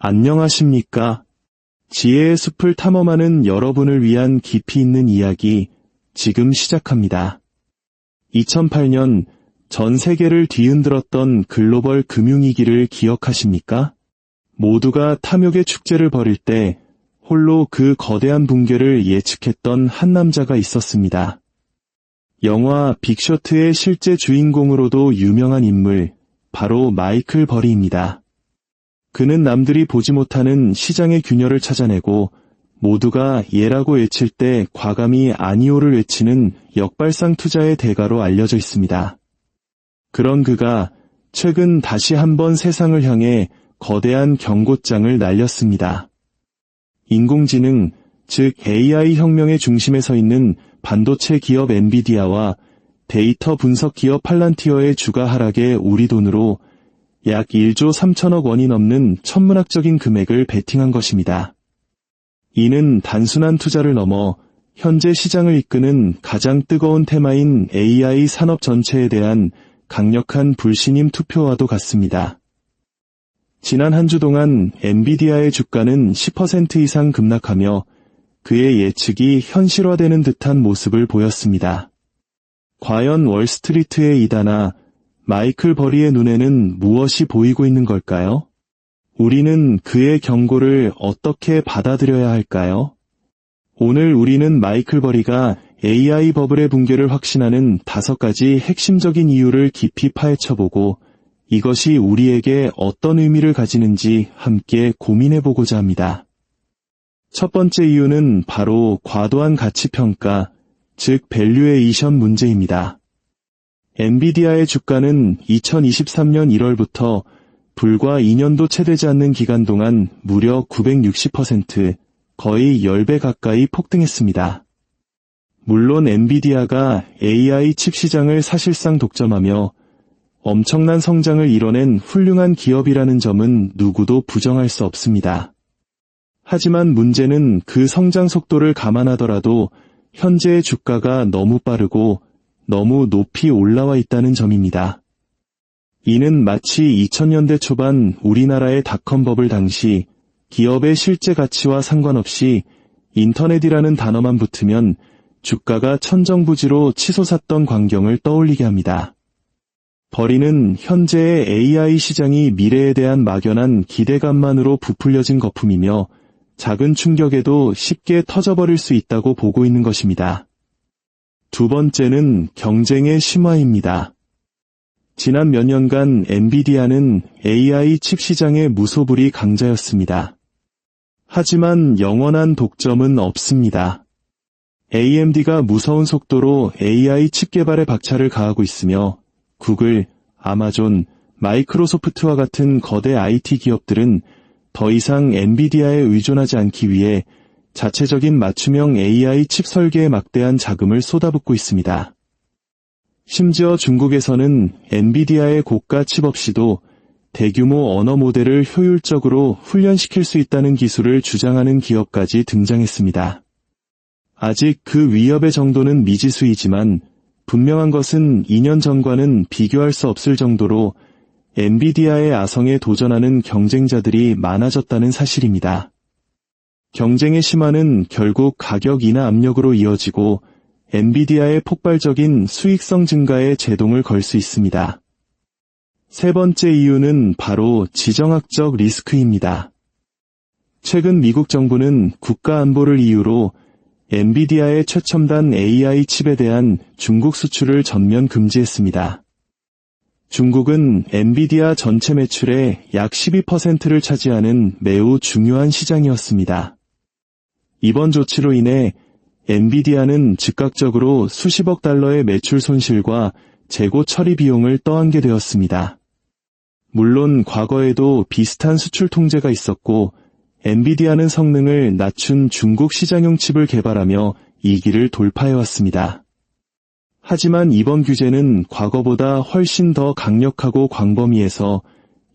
안녕하십니까? 지혜의 숲을 탐험하는 여러분을 위한 깊이 있는 이야기, 지금 시작합니다. 2008년 전 세계를 뒤흔들었던 글로벌 금융위기를 기억하십니까? 모두가 탐욕의 축제를 벌일 때 홀로 그 거대한 붕괴를 예측했던 한 남자가 있었습니다. 영화 빅쇼트의 실제 주인공으로도 유명한 인물, 바로 마이클 버리입니다. 그는 남들이 보지 못하는 시장의 균열을 찾아내고 모두가 예라고 외칠 때 과감히 아니오를 외치는 역발상 투자의 대가로 알려져 있습니다. 그런 그가 최근 다시 한번 세상을 향해 거대한 경고장을 날렸습니다. 인공지능, 즉 AI 혁명의 중심에 서 있는 반도체 기업 엔비디아와 데이터 분석 기업 팔란티어의 주가 하락에 우리 돈으로 약 1조 3천억 원이 넘는 천문학적인 금액을 베팅한 것입니다. 이는 단순한 투자를 넘어 현재 시장을 이끄는 가장 뜨거운 테마인 AI 산업 전체에 대한 강력한 불신임 투표와도 같습니다. 지난 한 주 동안 엔비디아의 주가는 10% 이상 급락하며 그의 예측이 현실화되는 듯한 모습을 보였습니다. 과연 월스트리트의 이다나 마이클 버리의 눈에는 무엇이 보이고 있는 걸까요? 우리는 그의 경고를 어떻게 받아들여야 할까요? 오늘 우리는 마이클 버리가 AI 버블의 붕괴를 확신하는 5가지 핵심적인 이유를 깊이 파헤쳐보고 이것이 우리에게 어떤 의미를 가지는지 함께 고민해보고자 합니다. 첫 번째 이유는 바로 과도한 가치평가, 즉 밸류에이션 문제입니다. 엔비디아의 주가는 2023년 1월부터 불과 2년도 채 되지 않는 기간 동안 무려 960%, 거의 10배 가까이 폭등했습니다. 물론 엔비디아가 AI 칩 시장을 사실상 독점하며 엄청난 성장을 이뤄낸 훌륭한 기업이라는 점은 누구도 부정할 수 없습니다. 하지만 문제는 그 성장 속도를 감안하더라도 현재의 주가가 너무 빠르고 너무 높이 올라와 있다는 점입니다. 이는 마치 2000년대 초반 우리나라의 닷컴 버블 당시 기업의 실제 가치와 상관없이 인터넷이라는 단어만 붙으면 주가가 천정부지로 치솟았던 광경을 떠올리게 합니다. 버리는 현재의 AI 시장이 미래에 대한 막연한 기대감만으로 부풀려진 거품이며 작은 충격에도 쉽게 터져버릴 수 있다고 보고 있는 것입니다. 두 번째는 경쟁의 심화입니다. 지난 몇 년간 엔비디아는 AI 칩 시장의 무소불위 강자였습니다. 하지만 영원한 독점은 없습니다. AMD가 무서운 속도로 AI 칩 개발에 박차를 가하고 있으며 구글, 아마존, 마이크로소프트와 같은 거대 IT 기업들은 더 이상 엔비디아에 의존하지 않기 위해 자체적인 맞춤형 AI 칩 설계에 막대한 자금을 쏟아붓고 있습니다. 심지어 중국에서는 엔비디아의 고가 칩 없이도 대규모 언어 모델을 효율적으로 훈련시킬 수 있다는 기술을 주장하는 기업까지 등장했습니다. 아직 그 위협의 정도는 미지수이지만 분명한 것은 2년 전과는 비교할 수 없을 정도로 엔비디아의 아성에 도전하는 경쟁자들이 많아졌다는 사실입니다. 경쟁의 심화는 결국 가격 인하 압력으로 이어지고 엔비디아의 폭발적인 수익성 증가에 제동을 걸 수 있습니다. 세 번째 이유는 바로 지정학적 리스크입니다. 최근 미국 정부는 국가 안보를 이유로 엔비디아의 최첨단 AI 칩에 대한 중국 수출을 전면 금지했습니다. 중국은 엔비디아 전체 매출의 약 12%를 차지하는 매우 중요한 시장이었습니다. 이번 조치로 인해 엔비디아는 즉각적으로 수십억 달러의 매출 손실과 재고 처리 비용을 떠안게 되었습니다. 물론 과거에도 비슷한 수출 통제가 있었고 엔비디아는 성능을 낮춘 중국 시장용 칩을 개발하며 이 길을 돌파해왔습니다. 하지만 이번 규제는 과거보다 훨씬 더 강력하고 광범위해서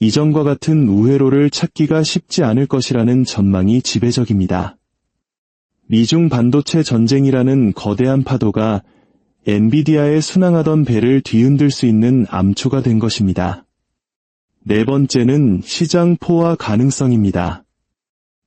이전과 같은 우회로를 찾기가 쉽지 않을 것이라는 전망이 지배적입니다. 미중 반도체 전쟁이라는 거대한 파도가 엔비디아의 순항하던 배를 뒤흔들 수 있는 암초가 된 것입니다. 네 번째는 시장 포화 가능성입니다.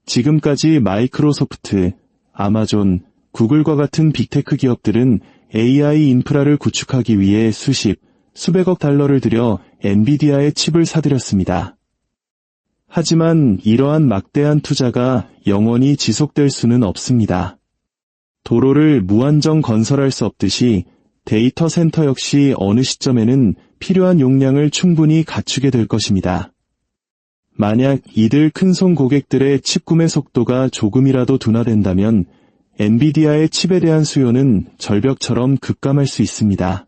지금까지 마이크로소프트, 아마존, 구글과 같은 빅테크 기업들은 AI 인프라를 구축하기 위해 수십, 수백억 달러를 들여 엔비디아의 칩을 사들였습니다. 하지만 이러한 막대한 투자가 영원히 지속될 수는 없습니다. 도로를 무한정 건설할 수 없듯이 데이터 센터 역시 어느 시점에는 필요한 용량을 충분히 갖추게 될 것입니다. 만약 이들 큰손 고객들의 칩 구매 속도가 조금이라도 둔화된다면 엔비디아의 칩에 대한 수요는 절벽처럼 급감할 수 있습니다.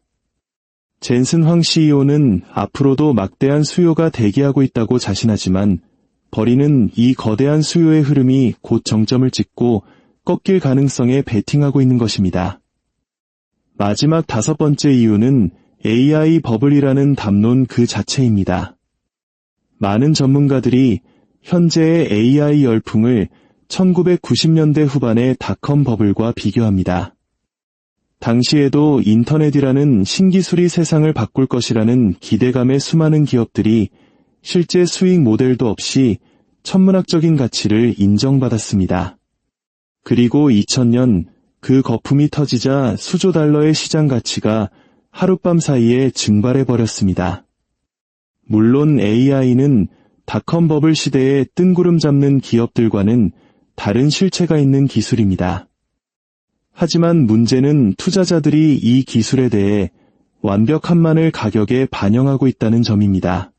젠슨 황 CEO는 앞으로도 막대한 수요가 대기하고 있다고 자신하지만 버리는 이 거대한 수요의 흐름이 곧 정점을 찍고 꺾일 가능성에 베팅하고 있는 것입니다. 마지막 다섯 번째 이유는 AI 버블이라는 담론 그 자체입니다. 많은 전문가들이 현재의 AI 열풍을 1990년대 후반의 닷컴 버블과 비교합니다. 당시에도 인터넷이라는 신기술이 세상을 바꿀 것이라는 기대감에 수많은 기업들이 실제 수익 모델도 없이 천문학적인 가치를 인정받았습니다. 그리고 2000년 그 거품이 터지자 수조 달러의 시장 가치가 하룻밤 사이에 증발해버렸습니다. 물론 AI는 닷컴 버블 시대에 뜬구름 잡는 기업들과는 다른 실체가 있는 기술입니다. 하지만 문제는 투자자들이 이 기술에 대해 완벽함만을 가격에 반영하고 있다는 점입니다.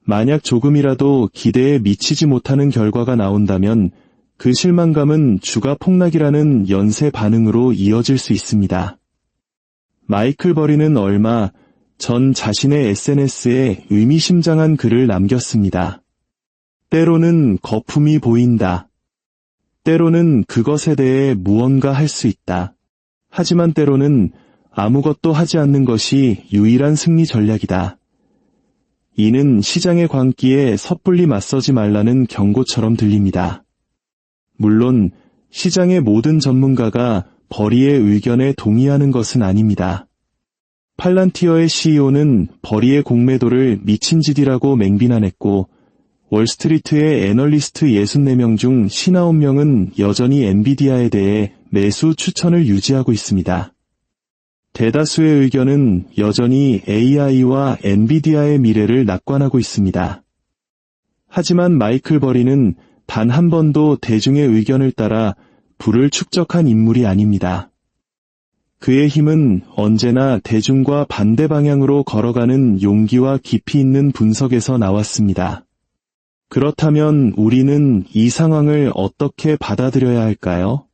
만약 조금이라도 기대에 미치지 못하는 결과가 나온다면 그 실망감은 주가 폭락이라는 연쇄 반응으로 이어질 수 있습니다. 마이클 버리는 얼마 전 자신의 SNS에 의미심장한 글을 남겼습니다. 때로는 거품이 보인다. 때로는 그것에 대해 무언가 할 수 있다. 하지만 때로는 아무것도 하지 않는 것이 유일한 승리 전략이다. 이는 시장의 광기에 섣불리 맞서지 말라는 경고처럼 들립니다. 물론 시장의 모든 전문가가 버리의 의견에 동의하는 것은 아닙니다. 팔란티어의 CEO는 버리의 공매도를 미친 짓이라고 맹비난했고 월스트리트의 애널리스트 64명 중 59명은 여전히 엔비디아에 대해 매수 추천을 유지하고 있습니다. 대다수의 의견은 여전히 AI와 엔비디아의 미래를 낙관하고 있습니다. 하지만 마이클 버리는 단 한 번도 대중의 의견을 따라 부를 축적한 인물이 아닙니다. 그의 힘은 언제나 대중과 반대 방향으로 걸어가는 용기와 깊이 있는 분석에서 나왔습니다. 그렇다면 우리는 이 상황을 어떻게 받아들여야 할까요?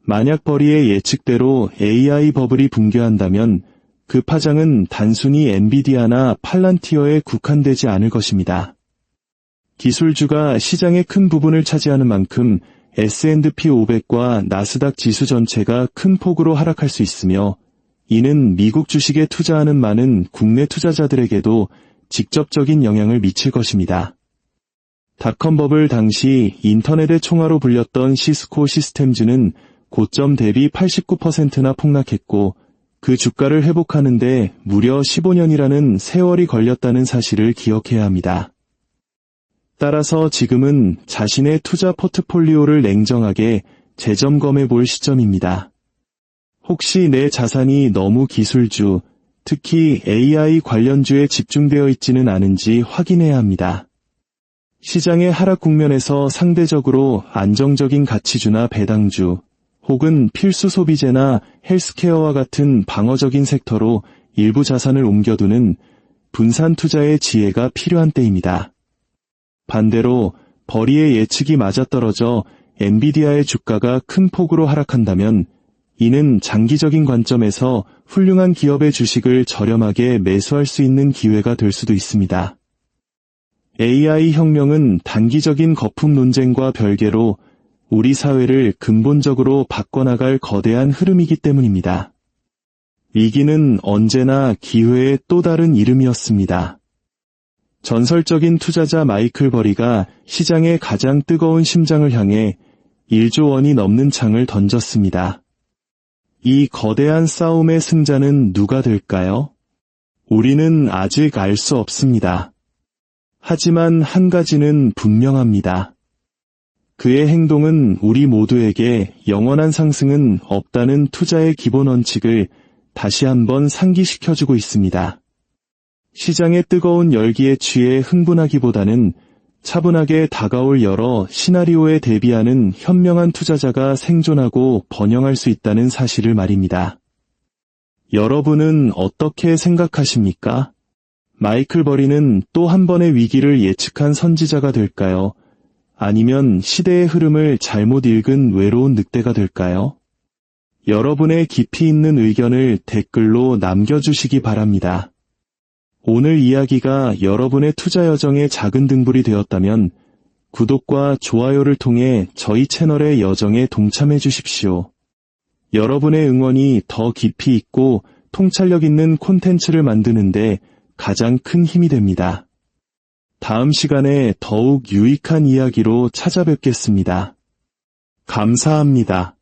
만약 버리의 예측대로 AI 버블이 붕괴한다면 그 파장은 단순히 엔비디아나 팔란티어에 국한되지 않을 것입니다. 기술주가 시장의 큰 부분을 차지하는 만큼 S&P 500과 나스닥 지수 전체가 큰 폭으로 하락할 수 있으며 이는 미국 주식에 투자하는 많은 국내 투자자들에게도 직접적인 영향을 미칠 것입니다. 닷컴 버블 당시 인터넷의 총화로 불렸던 시스코 시스템즈는 고점 대비 89%나 폭락했고 그 주가를 회복하는 데 무려 15년이라는 세월이 걸렸다는 사실을 기억해야 합니다. 따라서 지금은 자신의 투자 포트폴리오를 냉정하게 재점검해 볼 시점입니다. 혹시 내 자산이 너무 기술주, 특히 AI 관련주에 집중되어 있지는 않은지 확인해야 합니다. 시장의 하락 국면에서 상대적으로 안정적인 가치주나 배당주, 혹은 필수 소비재나 헬스케어와 같은 방어적인 섹터로 일부 자산을 옮겨두는 분산 투자의 지혜가 필요한 때입니다. 반대로 버리의 예측이 맞아떨어져 엔비디아의 주가가 큰 폭으로 하락한다면 이는 장기적인 관점에서 훌륭한 기업의 주식을 저렴하게 매수할 수 있는 기회가 될 수도 있습니다. AI 혁명은 단기적인 거품 논쟁과 별개로 우리 사회를 근본적으로 바꿔나갈 거대한 흐름이기 때문입니다. 위기는 언제나 기회의 또 다른 이름이었습니다. 전설적인 투자자 마이클 버리가 시장의 가장 뜨거운 심장을 향해 1조 원이 넘는 창을 던졌습니다. 이 거대한 싸움의 승자는 누가 될까요? 우리는 아직 알 수 없습니다. 하지만 한 가지는 분명합니다. 그의 행동은 우리 모두에게 영원한 상승은 없다는 투자의 기본 원칙을 다시 한번 상기시켜주고 있습니다. 시장의 뜨거운 열기에 취해 흥분하기보다는 차분하게 다가올 여러 시나리오에 대비하는 현명한 투자자가 생존하고 번영할 수 있다는 사실을 말입니다. 여러분은 어떻게 생각하십니까? 마이클 버리는 또 한 번의 위기를 예측한 선지자가 될까요? 아니면 시대의 흐름을 잘못 읽은 외로운 늑대가 될까요? 여러분의 깊이 있는 의견을 댓글로 남겨주시기 바랍니다. 오늘 이야기가 여러분의 투자 여정의 작은 등불이 되었다면 구독과 좋아요를 통해 저희 채널의 여정에 동참해 주십시오. 여러분의 응원이 더 깊이 있고 통찰력 있는 콘텐츠를 만드는데 가장 큰 힘이 됩니다. 다음 시간에 더욱 유익한 이야기로 찾아뵙겠습니다. 감사합니다.